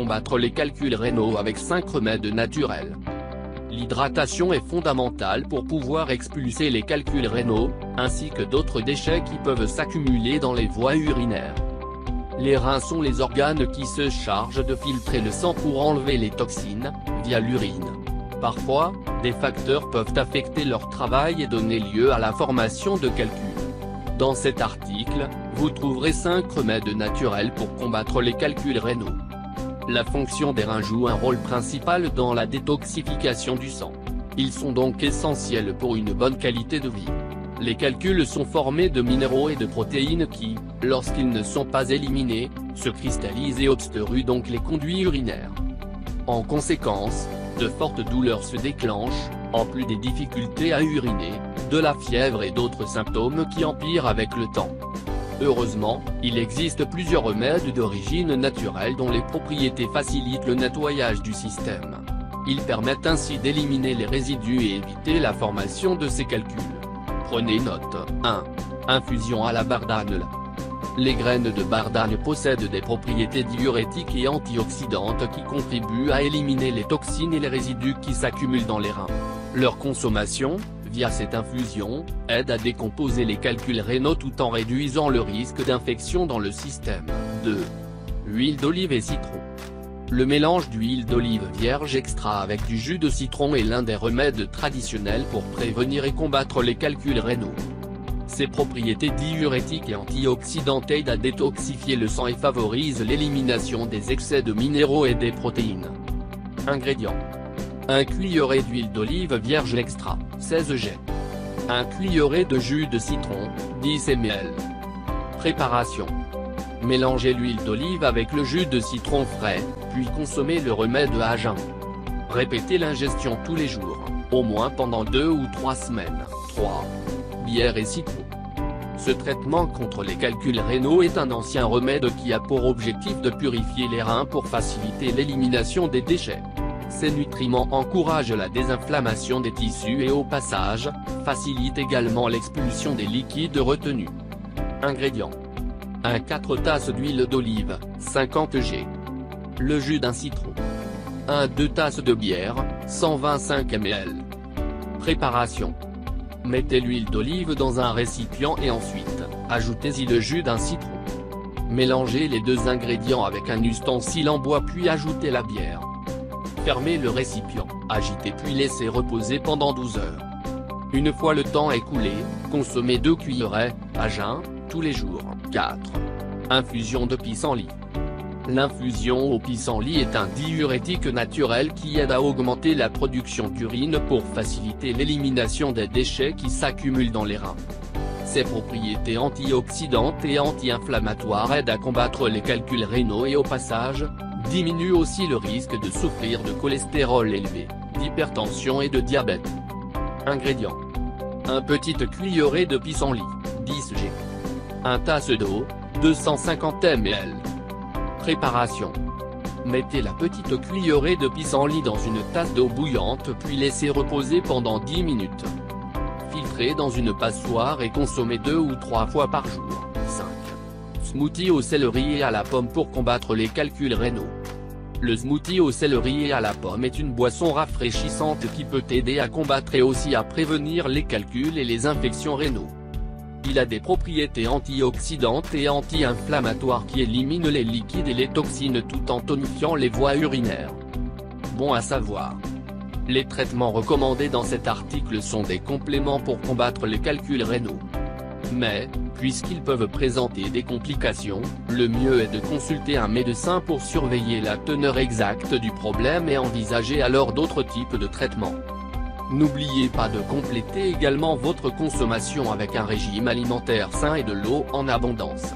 combattre les calculs rénaux avec 5 remèdes naturels. L'hydratation est fondamentale pour pouvoir expulser les calculs rénaux, ainsi que d'autres déchets qui peuvent s'accumuler dans les voies urinaires. Les reins sont les organes qui se chargent de filtrer le sang pour enlever les toxines, via l'urine. Parfois, des facteurs peuvent affecter leur travail et donner lieu à la formation de calculs. Dans cet article, vous trouverez 5 remèdes naturels pour combattre les calculs rénaux. La fonction des reins joue un rôle principal dans la détoxification du sang. Ils sont donc essentiels pour une bonne qualité de vie. Les calculs sont formés de minéraux et de protéines qui, lorsqu'ils ne sont pas éliminés, se cristallisent et obstruent donc les conduits urinaires. En conséquence, de fortes douleurs se déclenchent, en plus des difficultés à uriner, de la fièvre et d'autres symptômes qui empirent avec le temps. Heureusement, il existe plusieurs remèdes d'origine naturelle dont les propriétés facilitent le nettoyage du système. Ils permettent ainsi d'éliminer les résidus et éviter la formation de ces calculs. Prenez note. 1. Infusion à la bardane. Les graines de bardane possèdent des propriétés diurétiques et antioxydantes qui contribuent à éliminer les toxines et les résidus qui s'accumulent dans les reins. Leur consommation, via cette infusion, aide à décomposer les calculs rénaux tout en réduisant le risque d'infection dans le système. 2. Huile d'olive et citron. Le mélange d'huile d'olive vierge extra avec du jus de citron est l'un des remèdes traditionnels pour prévenir et combattre les calculs rénaux. Ses propriétés diurétiques et antioxydantes aident à détoxifier le sang et favorisent l'élimination des excès de minéraux et des protéines. Ingrédients. 1 cuillerée d'huile d'olive vierge extra, 16 g. 1 cuillerée de jus de citron, 10 ml. Préparation. Mélangez l'huile d'olive avec le jus de citron frais, puis consommez le remède à jeun. Répétez l'ingestion tous les jours, au moins pendant 2 ou 3 semaines. 3. Bière et citron. Ce traitement contre les calculs rénaux est un ancien remède qui a pour objectif de purifier les reins pour faciliter l'élimination des déchets. Ces nutriments encouragent la désinflammation des tissus et au passage, facilitent également l'expulsion des liquides retenus. Ingrédients. 4 tasses d'huile d'olive, 50 g. Le jus d'un citron. 2 tasses de bière, 125 ml. Préparation. Mettez l'huile d'olive dans un récipient et ensuite, ajoutez-y le jus d'un citron. Mélangez les 2 ingrédients avec un ustensile en bois puis ajoutez la bière. Fermez le récipient, agitez puis laissez reposer pendant 12 heures. Une fois le temps écoulé, consommez 2 cuillerées, à jeun, tous les jours. 4. Infusion de pissenlit. L'infusion au pissenlit est un diurétique naturel qui aide à augmenter la production d'urine pour faciliter l'élimination des déchets qui s'accumulent dans les reins. Ses propriétés antioxydantes et anti-inflammatoires aident à combattre les calculs rénaux et au passage, diminuent aussi le risque de souffrir de cholestérol élevé, d'hypertension et de diabète. Ingrédients. 1 petite cuillerée de pissenlit, 10 g. 1 tasse d'eau, 250 ml. Préparation. Mettez la petite cuillerée de pissenlit dans une tasse d'eau bouillante puis laissez reposer pendant 10 minutes. Filtrez dans une passoire et consommez 2 ou 3 fois par jour. 5. Smoothie au céleri et à la pomme pour combattre les calculs rénaux. Le smoothie au céleri et à la pomme est une boisson rafraîchissante qui peut aider à combattre et aussi à prévenir les calculs et les infections rénaux. Il a des propriétés antioxydantes et anti-inflammatoires qui éliminent les liquides et les toxines tout en tonifiant les voies urinaires. Bon à savoir. Les traitements recommandés dans cet article sont des compléments pour combattre les calculs rénaux. Mais, puisqu'ils peuvent présenter des complications, le mieux est de consulter un médecin pour surveiller la teneur exacte du problème et envisager alors d'autres types de traitements. N'oubliez pas de compléter également votre consommation avec un régime alimentaire sain et de l'eau en abondance.